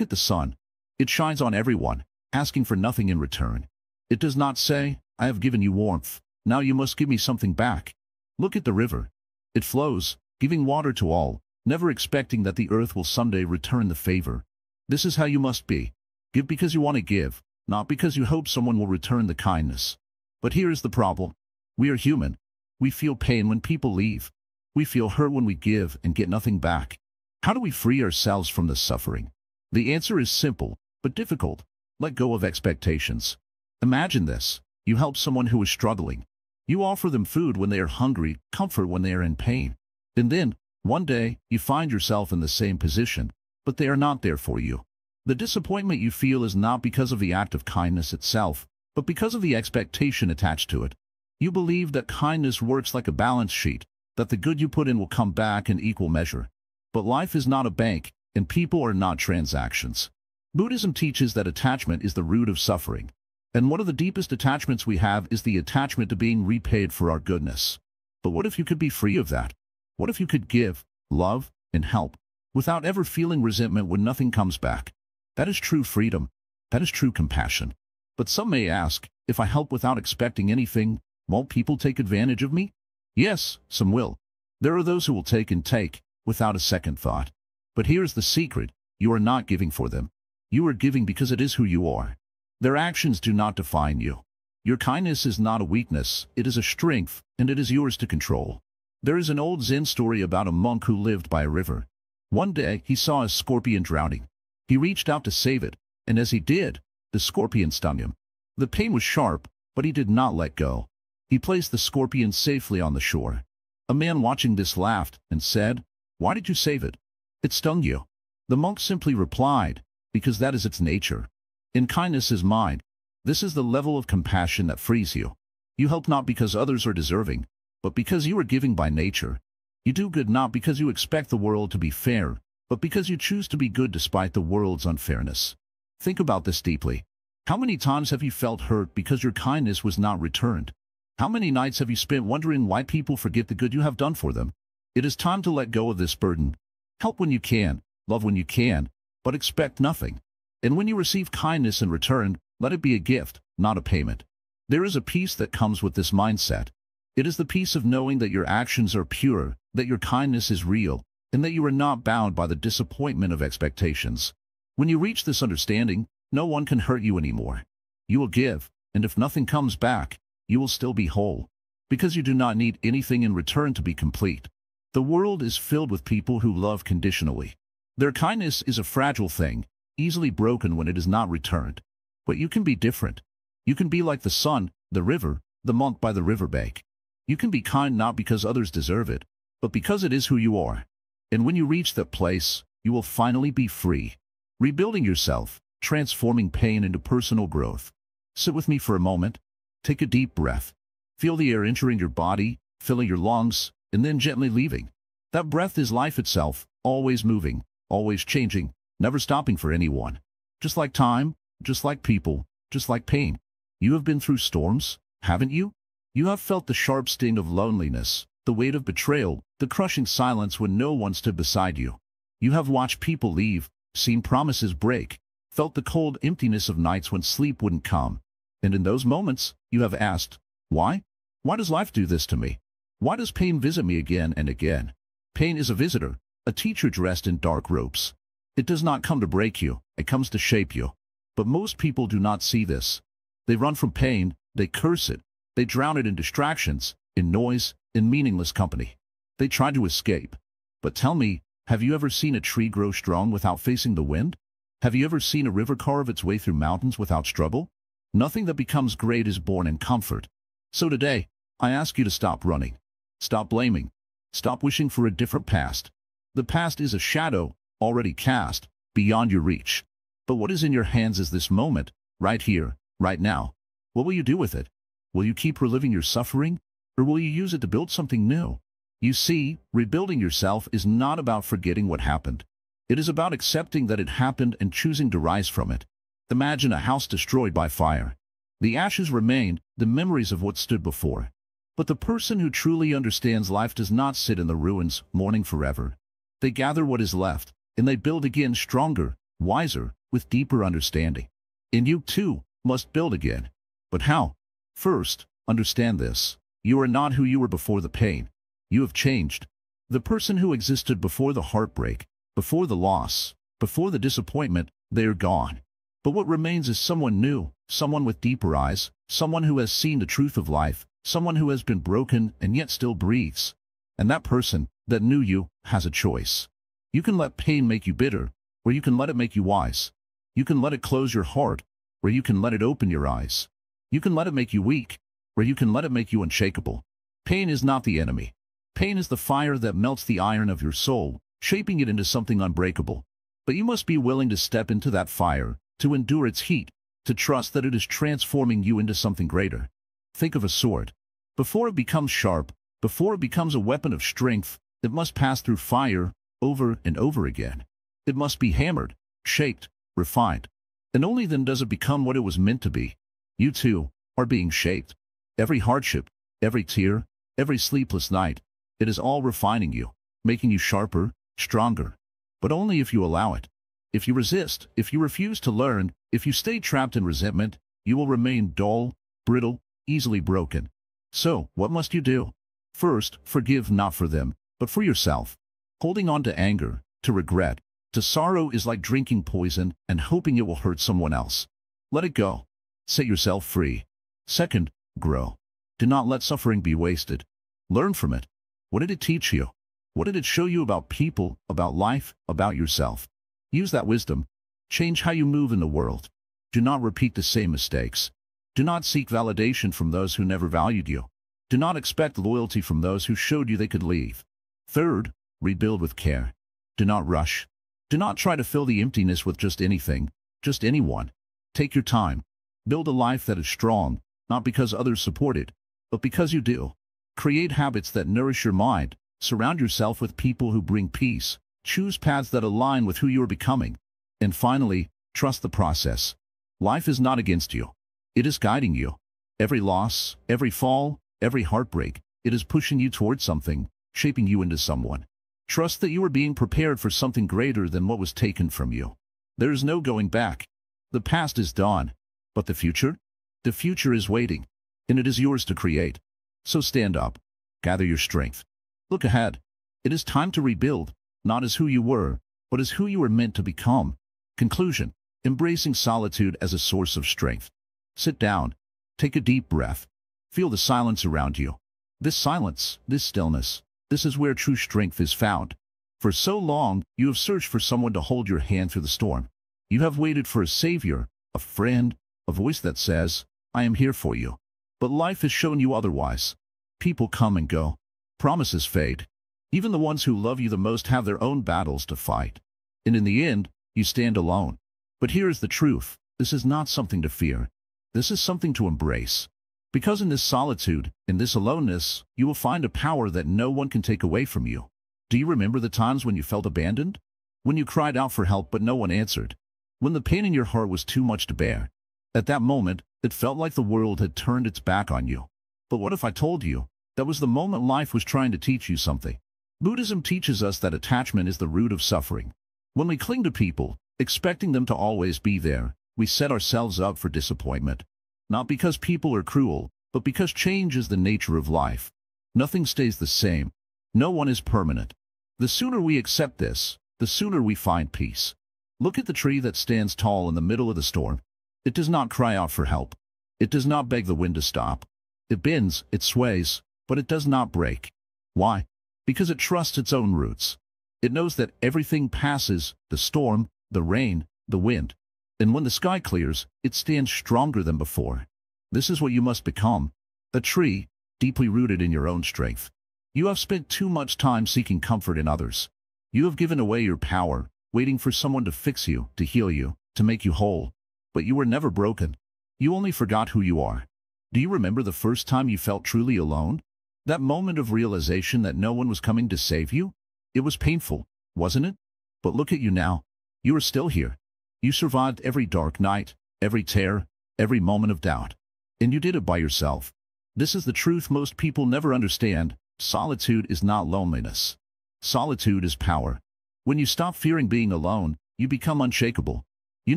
at the sun. It shines on everyone, asking for nothing in return. It does not say, I have given you warmth, now you must give me something back. Look at the river. It flows, giving water to all, never expecting that the earth will someday return the favor. This is how you must be. Give because you want to give, not because you hope someone will return the kindness. But here is the problem. We are human. We feel pain when people leave. We feel hurt when we give and get nothing back. How do we free ourselves from this suffering? The answer is simple, but difficult. Let go of expectations. Imagine this. You help someone who is struggling. You offer them food when they are hungry, comfort when they are in pain. And then, one day, you find yourself in the same position, but they are not there for you. The disappointment you feel is not because of the act of kindness itself, but because of the expectation attached to it. You believe that kindness works like a balance sheet, that the good you put in will come back in equal measure. But life is not a bank, and people are not transactions. Buddhism teaches that attachment is the root of suffering. And one of the deepest attachments we have is the attachment to being repaid for our goodness. But what if you could be free of that? What if you could give, love, and help, without ever feeling resentment when nothing comes back? That is true freedom. That is true compassion. But some may ask, if I help without expecting anything, won't people take advantage of me? Yes, some will. There are those who will take and take, without a second thought. But here's the secret. You are not giving for them. You are giving because it is who you are. Their actions do not define you. Your kindness is not a weakness, it is a strength, and it is yours to control. There is an old Zen story about a monk who lived by a river. One day, he saw a scorpion drowning. He reached out to save it, and as he did, the scorpion stung him. The pain was sharp, but he did not let go. He placed the scorpion safely on the shore. A man watching this laughed and said, "Why did you save it? It stung you." The monk simply replied, "Because that is its nature. In kindness is mine. This is the level of compassion that frees you. You help not because others are deserving, but because you are giving by nature. You do good not because you expect the world to be fair, but because you choose to be good despite the world's unfairness." Think about this deeply. How many times have you felt hurt because your kindness was not returned? How many nights have you spent wondering why people forget the good you have done for them? It is time to let go of this burden. Help when you can, love when you can, but expect nothing. And when you receive kindness in return, let it be a gift, not a payment. There is a peace that comes with this mindset. It is the peace of knowing that your actions are pure, that your kindness is real, and that you are not bound by the disappointment of expectations. When you reach this understanding, no one can hurt you anymore. You will give, and if nothing comes back, you will still be whole, because you do not need anything in return to be complete. The world is filled with people who love conditionally. Their kindness is a fragile thing, easily broken when it is not returned. But you can be different. You can be like the sun, the river, the monk by the riverbank. You can be kind not because others deserve it, but because it is who you are. And when you reach that place, you will finally be free. Rebuilding yourself, transforming pain into personal growth. Sit with me for a moment. Take a deep breath. Feel the air entering your body, filling your lungs, and then gently leaving. That breath is life itself, always moving, always changing, never stopping for anyone. Just like time, just like people, just like pain. You have been through storms, haven't you? You have felt the sharp sting of loneliness, the weight of betrayal, the crushing silence when no one stood beside you. You have watched people leave, seen promises break, felt the cold emptiness of nights when sleep wouldn't come. And in those moments, you have asked, why? Why does life do this to me? Why does pain visit me again and again? Pain is a visitor, a teacher dressed in dark robes. It does not come to break you, it comes to shape you. But most people do not see this. They run from pain, they curse it, they drown it in distractions, in noise, in meaningless company. They try to escape. But tell me, have you ever seen a tree grow strong without facing the wind? Have you ever seen a river carve its way through mountains without struggle? Nothing that becomes great is born in comfort. So today, I ask you to stop running. Stop blaming. Stop wishing for a different past. The past is a shadow, already cast, beyond your reach. But what is in your hands is this moment, right here, right now. What will you do with it? Will you keep reliving your suffering, or will you use it to build something new? You see, rebuilding yourself is not about forgetting what happened. It is about accepting that it happened and choosing to rise from it. Imagine a house destroyed by fire. The ashes remain, the memories of what stood before. But the person who truly understands life does not sit in the ruins, mourning forever. They gather what is left, and they build again stronger, wiser, with deeper understanding. And you, too, must build again. But how? First, understand this. You are not who you were before the pain. You have changed. The person who existed before the heartbreak, before the loss, before the disappointment, they are gone. But what remains is someone new, someone with deeper eyes, someone who has seen the truth of life, someone who has been broken and yet still breathes. And that person, that knew you, has a choice. You can let pain make you bitter, or you can let it make you wise. You can let it close your heart, or you can let it open your eyes. You can let it make you weak, or you can let it make you unshakable. Pain is not the enemy. Pain is the fire that melts the iron of your soul, shaping it into something unbreakable. But you must be willing to step into that fire, to endure its heat, to trust that it is transforming you into something greater. Think of a sword. Before it becomes sharp, before it becomes a weapon of strength, it must pass through fire, over and over again. It must be hammered, shaped, refined. And only then does it become what it was meant to be. You too are being shaped. Every hardship, every tear, every sleepless night, it is all refining you, making you sharper, stronger. But only if you allow it. If you resist, if you refuse to learn, if you stay trapped in resentment, you will remain dull, brittle, easily broken. So, what must you do? First, forgive not for them, but for yourself. Holding on to anger, to regret, to sorrow is like drinking poison and hoping it will hurt someone else. Let it go. Set yourself free. Second, grow. Do not let suffering be wasted. Learn from it. What did it teach you? What did it show you about people, about life, about yourself? Use that wisdom. Change how you move in the world. Do not repeat the same mistakes. Do not seek validation from those who never valued you. Do not expect loyalty from those who showed you they could leave. Third, rebuild with care. Do not rush. Do not try to fill the emptiness with just anything, just anyone. Take your time. Build a life that is strong, not because others support it, but because you do. Create habits that nourish your mind. Surround yourself with people who bring peace. Choose paths that align with who you are becoming. And finally, trust the process. Life is not against you. It is guiding you. Every loss, every fall, every heartbreak, it is pushing you towards something, shaping you into someone. Trust that you are being prepared for something greater than what was taken from you. There is no going back. The past is done. But the future? The future is waiting. And it is yours to create. So stand up. Gather your strength. Look ahead. It is time to rebuild, not as who you were, but as who you were meant to become. Conclusion. Embracing solitude as a source of strength. Sit down. Take a deep breath. Feel the silence around you. This silence, this stillness, this is where true strength is found. For so long, you have searched for someone to hold your hand through the storm. You have waited for a savior, a friend, a voice that says, "I am here for you." But life has shown you otherwise. People come and go. Promises fade. Even the ones who love you the most have their own battles to fight. And in the end, you stand alone. But here is the truth. This is not something to fear. This is something to embrace. Because in this solitude, in this aloneness, you will find a power that no one can take away from you. Do you remember the times when you felt abandoned? When you cried out for help but no one answered? When the pain in your heart was too much to bear? At that moment, it felt like the world had turned its back on you. But what if I told you that was the moment life was trying to teach you something? Buddhism teaches us that attachment is the root of suffering. When we cling to people, expecting them to always be there, we set ourselves up for disappointment. Not because people are cruel, but because change is the nature of life. Nothing stays the same. No one is permanent. The sooner we accept this, the sooner we find peace. Look at the tree that stands tall in the middle of the storm. It does not cry out for help. It does not beg the wind to stop. It bends, it sways, but it does not break. Why? Because it trusts its own roots. It knows that everything passes, the storm, the rain, the wind. And when the sky clears, it stands stronger than before. This is what you must become. A tree, deeply rooted in your own strength. You have spent too much time seeking comfort in others. You have given away your power, waiting for someone to fix you, to heal you, to make you whole. But you were never broken. You only forgot who you are. Do you remember the first time you felt truly alone? That moment of realization that no one was coming to save you? It was painful, wasn't it? But look at you now. You are still here. You survived every dark night, every tear, every moment of doubt. And you did it by yourself. This is the truth most people never understand. Solitude is not loneliness. Solitude is power. When you stop fearing being alone, you become unshakable. You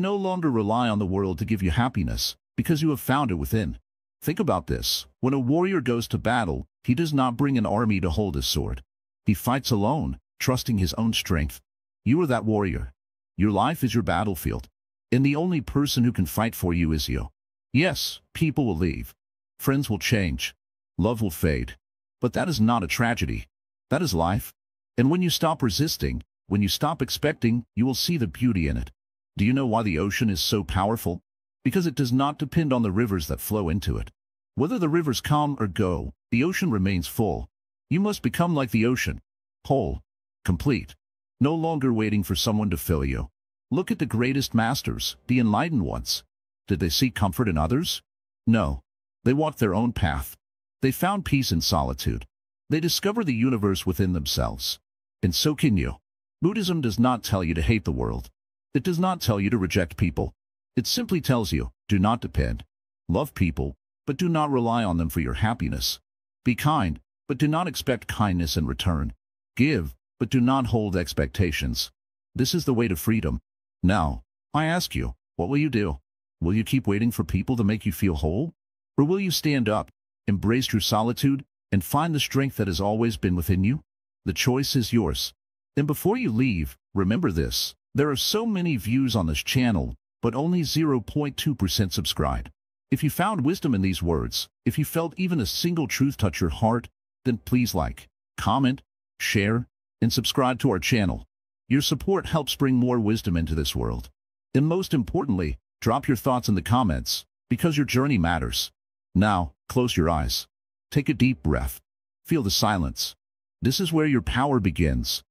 no longer rely on the world to give you happiness, because you have found it within. Think about this. When a warrior goes to battle, he does not bring an army to hold his sword. He fights alone, trusting his own strength. You are that warrior. Your life is your battlefield. And the only person who can fight for you is you. Yes, people will leave. Friends will change. Love will fade. But that is not a tragedy. That is life. And when you stop resisting, when you stop expecting, you will see the beauty in it. Do you know why the ocean is so powerful? Because it does not depend on the rivers that flow into it. Whether the rivers come or go, the ocean remains full. You must become like the ocean. Whole. Complete. No longer waiting for someone to fill you. Look at the greatest masters, the enlightened ones. Did they seek comfort in others? No. They walked their own path. They found peace in solitude. They discovered the universe within themselves. And so can you. Buddhism does not tell you to hate the world. It does not tell you to reject people. It simply tells you, do not depend. Love people, but do not rely on them for your happiness. Be kind, but do not expect kindness in return. Give, but do not hold expectations. This is the way to freedom. Now, I ask you, what will you do? Will you keep waiting for people to make you feel whole? Or will you stand up, embrace your solitude, and find the strength that has always been within you? The choice is yours. And before you leave, remember this. There are so many views on this channel, but only 0.2% subscribed. If you found wisdom in these words, if you felt even a single truth touch your heart, then please like, comment, share, and subscribe to our channel. Your support helps bring more wisdom into this world. And most importantly, drop your thoughts in the comments, because your journey matters. Now, close your eyes. Take a deep breath. Feel the silence. This is where your power begins.